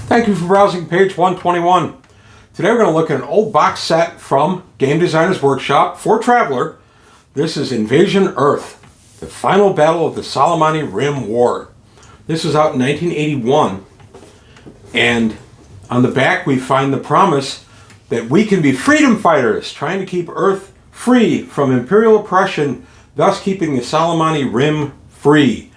Thank you for browsing page 121. Today we're going to look at an old box set from Game Designer's Workshop for Traveler. This is Invasion Earth, the final battle of the Soleimani Rim War. This was out in 1981, and on the back we find the promise that we can be freedom fighters trying to keep Earth free from imperial oppression, thus keeping the Soleimani Rim free.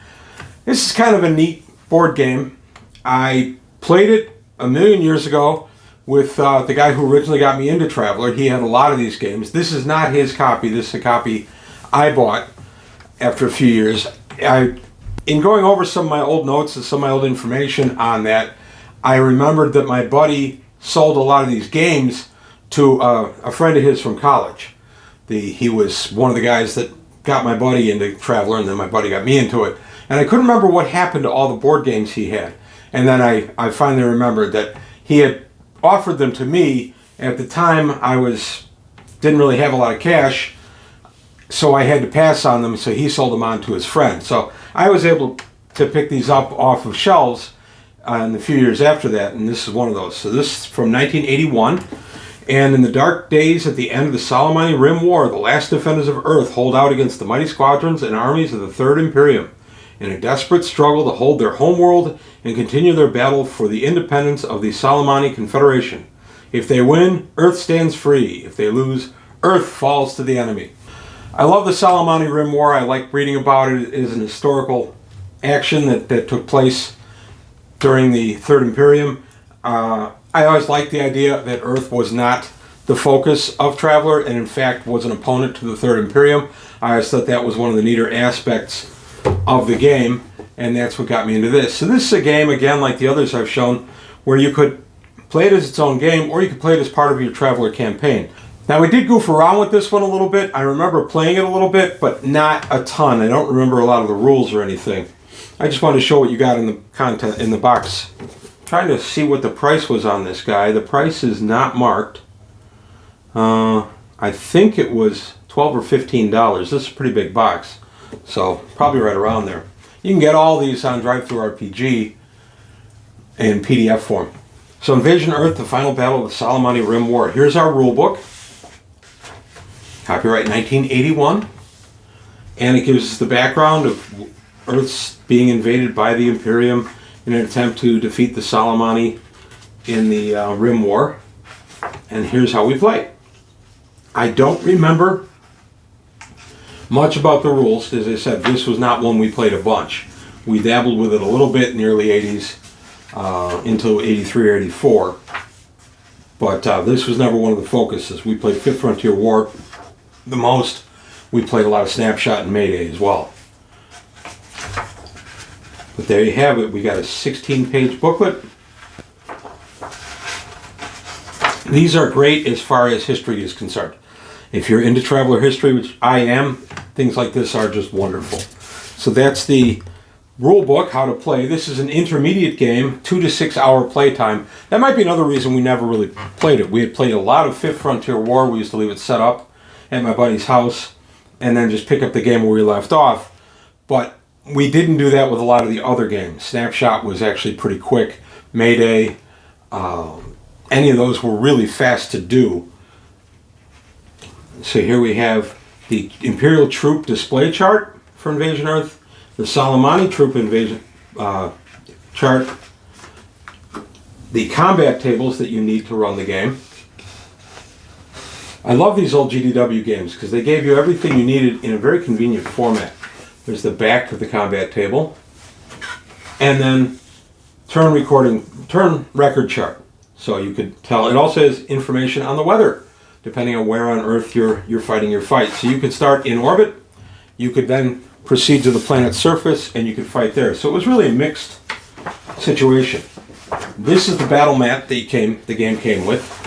This is kind of a neat board game. I played it a million years ago with the guy who originally got me into Traveler. He had a lot of these games. This is not his copy. This is a copy I bought after a few years. In going over some of my old notes and some of my old information on that, I remembered that my buddy sold a lot of these games to a friend of his from college. He was one of the guys that got my buddy into Traveler, and then my buddy got me into it. And I couldn't remember what happened to all the board games he had. And then I finally remembered that he had offered them to me. At the time, didn't really have a lot of cash, so I had to pass on them, so he sold them on to his friend. So I was able to pick these up off of shelves in the few years after that, and this is one of those. So this is from 1981, and in the dark days at the end of the Soleimani Rim War, the last defenders of Earth hold out against the mighty squadrons and armies of the Third Imperium in a desperate struggle to hold their homeworld and continue their battle for the independence of the Soleimani Confederation. If they win, Earth stands free. If they lose, Earth falls to the enemy. I love the Soleimani Rim War. I like reading about it. It is an historical action that took place during the Third Imperium. I always liked the idea that Earth was not the focus of Traveler and in fact was an opponent to the Third Imperium. I always thought that was one of the neater aspects of the game, and that's what got me into this. So this is a game, again, like the others I've shown, where you could play it as its own game, or you could play it as part of your Traveler campaign. Now, we did goof around with this one a little bit. I remember playing it a little bit, but not a ton. I don't remember a lot of the rules or anything. I just wanted to show what you got in the content in the box. I'm trying to see what the price was on this guy. The price is not marked. I think it was $12 or $15. This is a pretty big box, so probably right around there. You can get all these on Drive-Thru-RPG in PDF form. So Invasion Earth, the final battle of the Soleimani Rim War. Here's our rule book. Copyright 1981. And it gives us the background of Earth's being invaded by the Imperium in an attempt to defeat the Soleimani in the Rim War. And here's how we play. I don't remember much about the rules. As I said, this was not one we played a bunch. We dabbled with it a little bit in the early 80s until 83 or 84. But this was never one of the focuses. We played Fifth Frontier War the most. We played a lot of Snapshot and Mayday as well. But there you have it. We got a 16-page booklet. These are great as far as history is concerned. If you're into Traveler history, which I am, things like this are just wonderful. So that's the rule book, how to play. This is an intermediate game, 2 to 6 hour playtime. That might be another reason we never really played it. We had played a lot of Fifth Frontier War. We used to leave it set up at my buddy's house and then just pick up the game where we left off. But we didn't do that with a lot of the other games. Snapshot was actually pretty quick. Mayday, any of those were really fast to do. So here we have the Imperial Troop display chart for Invasion Earth, the Soleimani Troop invasion chart, the combat tables that you need to run the game. I love these old GDW games because they gave you everything you needed in a very convenient format. There's the back of the combat table, and then turn record chart. So you could tell. It also has information on the weather, depending on where on Earth you're fighting your fight. So you could start in orbit, you could then proceed to the planet's surface, and you could fight there. So it was really a mixed situation. This is the battle map that the game came with.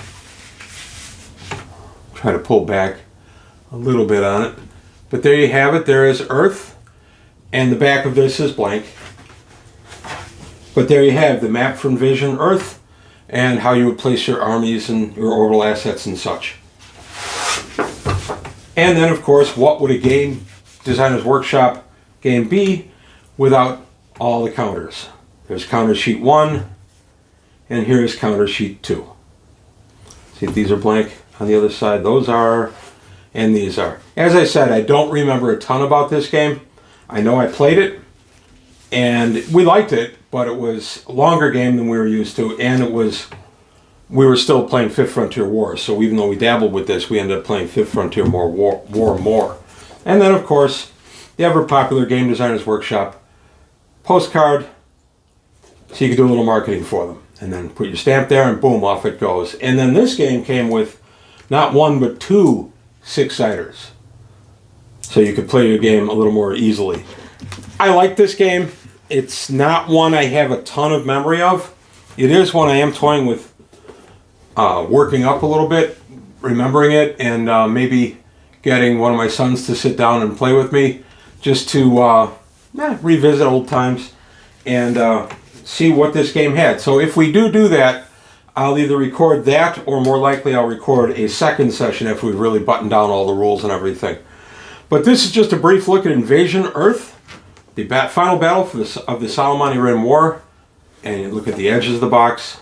Try to pull back a little bit on it. But there you have it. There is Earth, and the back of this is blank. But there you have the map for Invasion Earth and how you would place your armies and your orbital assets and such. And then, of course, what would a Game Designer's Workshop game be without all the counters? There's counter sheet 1, And here is counter sheet 2. See if these are blank on the other side. Those are, and these are. As I said, I don't remember a ton about this game. I know I played it, and we liked it, but it was a longer game than we were used to, and we were still playing 5th Frontier Wars, so even though we dabbled with this, we ended up playing 5th Frontier War more. And then, of course, the ever-popular Game Designers Workshop postcard, so you could do a little marketing for them. And then put your stamp there, and boom, off it goes. And then this game came with not 1, but 2 6-siders. So you could play your game a little more easily. I like this game. It's not one I have a ton of memory of. It is one I am toying with working up a little bit, remembering it, and maybe getting one of my sons to sit down and play with me just to revisit old times and see what this game had. So if we do that, I'll either record that or more likely I'll record a second session if we really button down all the rules and everything. But this is just a brief look at Invasion Earth, the final battle of the Soleimani Rim War. And you look at the edges of the box.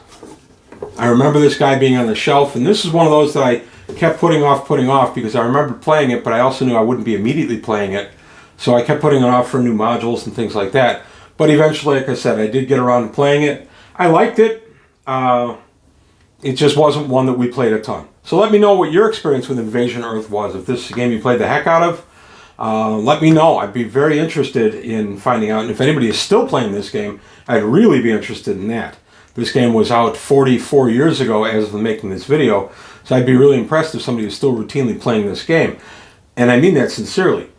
I remember this guy being on the shelf, and this is one of those that I kept putting off because I remembered playing it, but I also knew I wouldn't be immediately playing it. So I kept putting it off for new modules and things like that. But eventually, like I said, I did get around to playing it. I liked it. It just wasn't one that we played a ton. So let me know what your experience with Invasion Earth was. If this is a game you played the heck out of, let me know. I'd be very interested in finding out. And if anybody is still playing this game, I'd really be interested in that. This game was out 44 years ago as of making this video. So I'd be really impressed if somebody is still routinely playing this game. And I mean that sincerely.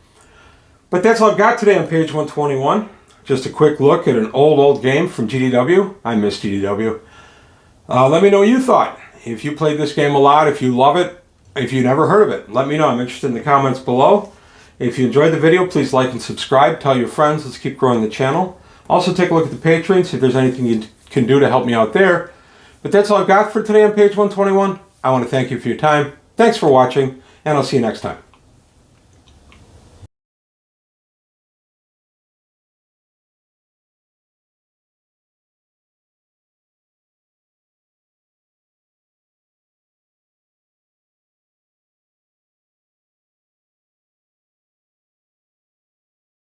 But that's all I've got today on page 121. Just a quick look at an old game from GDW. I miss GDW. Let me know what you thought. If you played this game a lot, if you love it, if you never heard of it, let me know. I'm interested in the comments below. If you enjoyed the video, please like and subscribe. Tell your friends. Let's keep growing the channel. Also, take a look at the Patreon, see if there's anything you can do to help me out there. But that's all I've got for today on page 121. I want to thank you for your time. Thanks for watching, and I'll see you next time.